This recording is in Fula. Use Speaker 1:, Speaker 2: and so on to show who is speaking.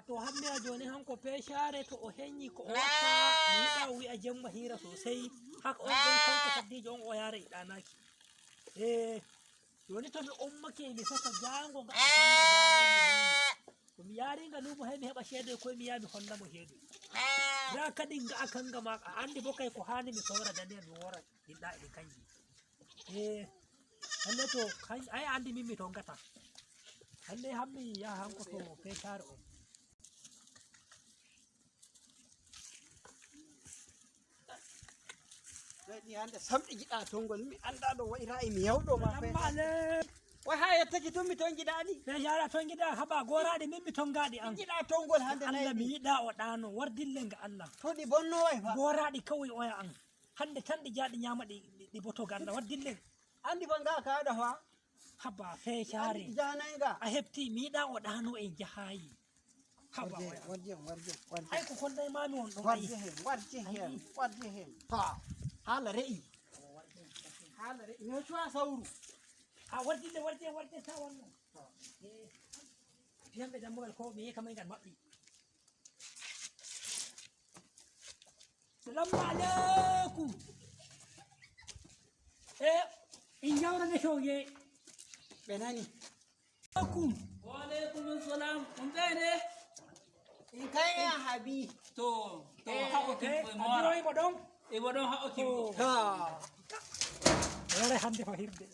Speaker 1: wato hammiya joni hanko feshare to o henyi ko o watta mi yiɗa o wi'a jemma hira sosai haka on ɗon kanko kaddijo on o yara yiɗanaki joni to mi ummake mi saka jango nga to mi yaringa lumo hay mi heɓa ceede koye mi yaha mi honnamo ceedu ya kadi nga kanga ma a andi bo kay ko hani mi sowra daniya mi wora ɗiɗɗa ɗi kanji hande to ay andi min mi tongata hande hammi yaha hanko to feshare on
Speaker 2: ni hande samɗi jiɗa tongol mi anda ɗo wayra e mi yawɗo ma
Speaker 1: Male
Speaker 2: way ha yettaki tun mi tongiɗaɗi
Speaker 1: feshare tongiɗa haɓa goraɗi min mi tongaɗi an
Speaker 2: jiɗa tongol hande
Speaker 1: Allah mi
Speaker 2: nayi
Speaker 1: yiɗa o ɗano wardille nga Allah
Speaker 2: to ɗi bonno way fa
Speaker 1: goraɗi kawai oya an hande tan ɗi jaɗi nyama ɗi boto ganda wardille
Speaker 2: andi fa nga kaɗa fa
Speaker 1: haba feshare
Speaker 2: janayi nga
Speaker 1: a hefti mi yiɗa o ɗano en jahayi haba oya
Speaker 2: warje
Speaker 1: ay ko konday mami on ɗon
Speaker 2: warje hen ta hala re'i mi cuwa sawru
Speaker 1: a wardille warde ta wannan fiyamɓe dammugal ko mi yi kamay ngal maɓɓi salamu aleykum in jawrane coge
Speaker 2: ɓe nani
Speaker 1: aleykum
Speaker 3: Waalaikum salam. Umbene.
Speaker 2: in kaye habi
Speaker 3: To hako kin e mora.
Speaker 1: adiroyi mo ɗon
Speaker 3: E wadon hako kin.
Speaker 2: ta
Speaker 1: wore hande fa hirde